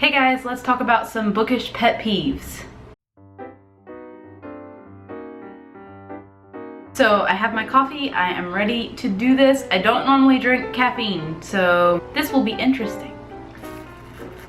Hey guys, let's talk about some bookish pet peeves. So I have my coffee, I am ready to do this. I don't normally drink caffeine, so this will be interesting.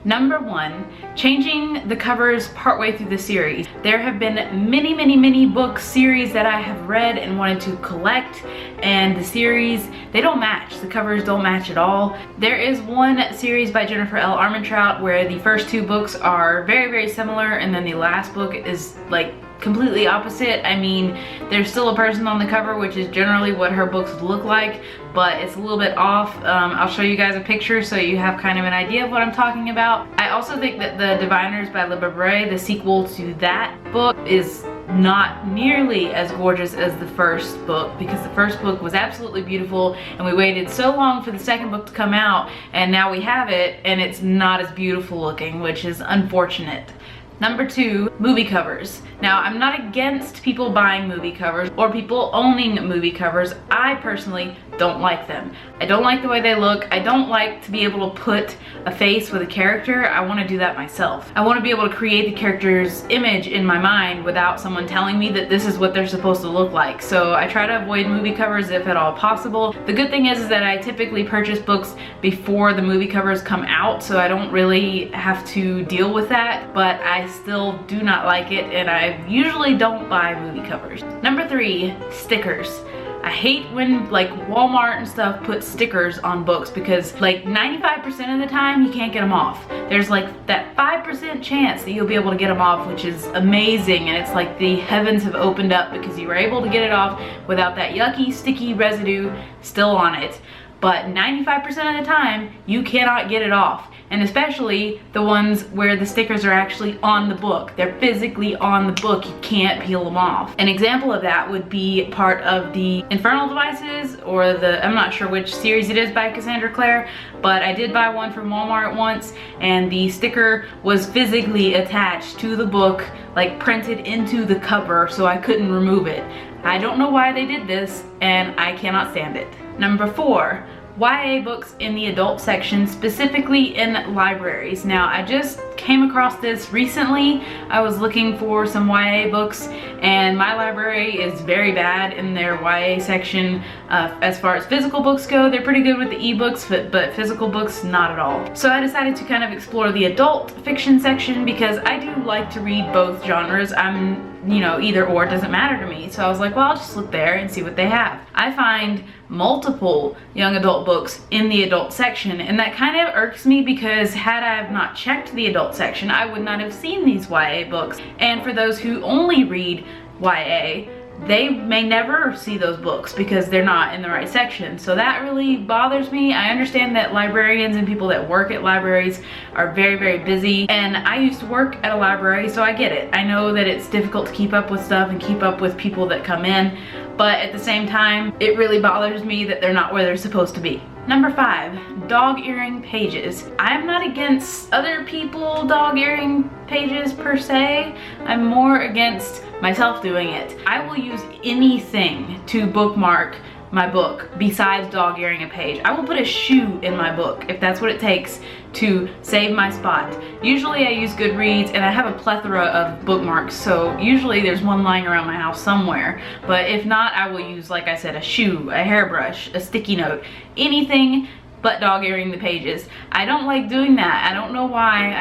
Number 1, changing the covers partway through the series. There have been many book series that I have read and wanted to collect, and the series, they don't match. The covers don't match at all. There is one series by Jennifer L. Armentrout where the first 2 books are very similar, and then the last book is like completely opposite. I mean, there's still a person on the cover, which is generally what her books look like, but it's a little bit off. I'll show you guys a picture so you have kind of an idea of what I'm talking about. I also think that The Diviners by Le Bray, the sequel to that book, is not nearly as gorgeous as the first book, because the first book was absolutely beautiful and we waited so long for the second book to come out, and now we have it and it's not as beautiful looking, which is unfortunate. Number 2, movie covers. Now, I'm not against people buying movie covers or people owning movie covers. I personally don't like them. I don't like the way they look. I don't like to be able to put a face with a character. I want to do that myself. I want to be able to create the character's image in my mind without someone telling me that this is what they're supposed to look like. So I try to avoid movie covers if at all possible. The good thing is that I typically purchase books before the movie covers come out, so I don't really have to deal with that, but I still do not like it, and I usually don't buy movie covers. Number 3, stickers. I hate when like Walmart and stuff put stickers on books, because like 95% of the time you can't get them off. There's like that 5% chance that you'll be able to get them off, which is amazing, and it's like the heavens have opened up because you were able to get it off without that yucky sticky residue still on it. But 95% of the time you cannot get it off. And especially the ones where the stickers are actually on the book. They're physically on the book. You can't peel them off. An example of that would be part of the Infernal Devices, or I'm not sure which series it is by Cassandra Clare, but I did buy one from Walmart once, and the sticker was physically attached to the book, like printed into the cover, so I couldn't remove it. I don't know why they did this, and I cannot stand it. Number 4, YA books in the adult section, specifically in libraries. Now, I just came across this recently. I was looking for some YA books, and my library is very bad in their YA section. As far as physical books go, they're pretty good with the ebooks, but physical books, not at all. So I decided to kind of explore the adult fiction section, because I do like to read both genres. I'm, you know, either or, it doesn't matter to me. So I was like, well, I'll just look there and see what they have. I find multiple young adult books in the adult section, and that kind of irks me, because had I have not checked the adult section, I would not have seen these YA books. And for those who only read YA, they may never see those books because they're not in the right section. So that really bothers me. I understand that librarians and people that work at libraries are very busy, and I used to work at a library, so I get it. I know that it's difficult to keep up with stuff and keep up with people that come in, but at the same time, it really bothers me that they're not where they're supposed to be. Number 5, dog-earing pages. I'm not against other people dog-earing pages per se. I'm more against myself doing it. I will use anything to bookmark my book besides dog-earing a page. I will put a shoe in my book if that's what it takes to save my spot. Usually I use Goodreads, and I have a plethora of bookmarks, so usually there's one lying around my house somewhere. But if not, I will use, like I said, a shoe, a hairbrush, a sticky note, anything but dog-earing the pages. I don't like doing that. I don't know why,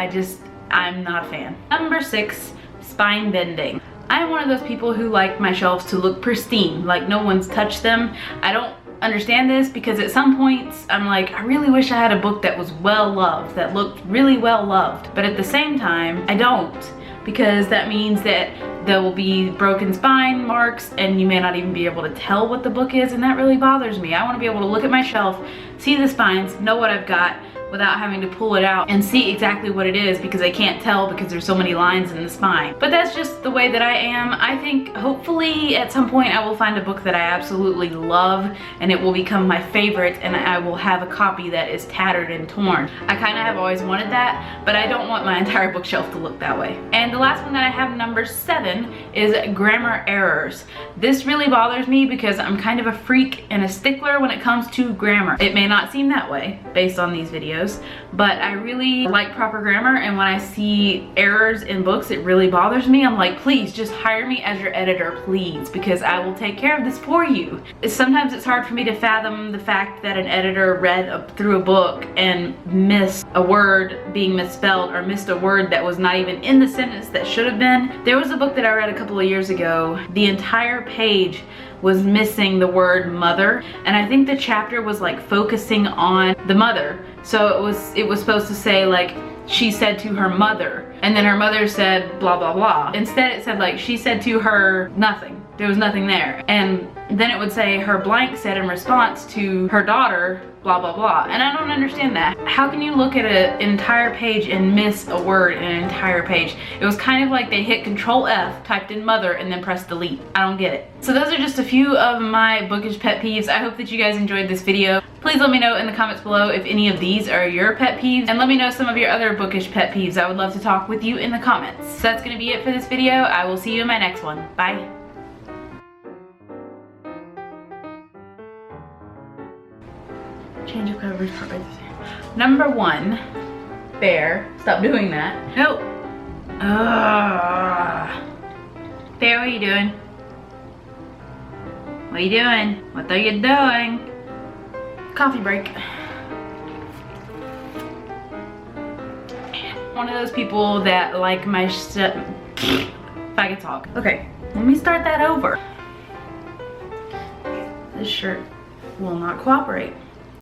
I'm not a fan. Number 6, spine bending. I'm one of those people who like my shelves to look pristine, like no one's touched them. I don't understand this, because at some points I'm like, I really wish I had a book that was well loved, that looked really well loved. But at the same time, I don't, because that means that there will be broken spine marks and you may not even be able to tell what the book is, and that really bothers me. I want to be able to look at my shelf, see the spines, know what I've got, without having to pull it out and see exactly what it is, because I can't tell because there's so many lines in the spine. But that's just the way that I am. I think hopefully at some point I will find a book that I absolutely love and it will become my favorite, and I will have a copy that is tattered and torn. I kind of have always wanted that, but I don't want my entire bookshelf to look that way. And the last one that I have, number 7, is grammar errors. This really bothers me because I'm kind of a freak and a stickler when it comes to grammar. It may not seem that way based on these videos, videos, but I really like proper grammar, and when I see errors in books, it really bothers me. I'm like, please just hire me as your editor, please, because I will take care of this for you. Sometimes it's hard for me to fathom the fact that an editor read through a book and missed a word being misspelled, or missed a word that was not even in the sentence that should have been. There was a book that I read a couple of years ago. The entire page was missing the word mother, and I think the chapter was like focusing on the mother. So it was supposed to say like, she said to her mother, and then her mother said blah blah blah. Instead it said like, she said to her nothing. There was nothing there. And then it would say her blank said in response to her daughter blah blah blah. And I don't understand that. How can you look at an entire page and miss a word in an entire page? It was kind of like they hit Control F, typed in mother, and then pressed delete. I don't get it. So those are just a few of my bookish pet peeves. I hope that you guys enjoyed this video. Please let me know in the comments below if any of these are your pet peeves, and let me know some of your other bookish pet peeves. I would love to talk with you in the comments. So that's gonna be it for this video. I will see you in my next one. Bye. Change of covers part by the Number 1, Bear. Stop doing that. No. Bear, what are you doing? What are you doing? What are you doing? Coffee break. One of those people that like my shit. If I could talk. Okay, let me start that over. This shirt will not cooperate.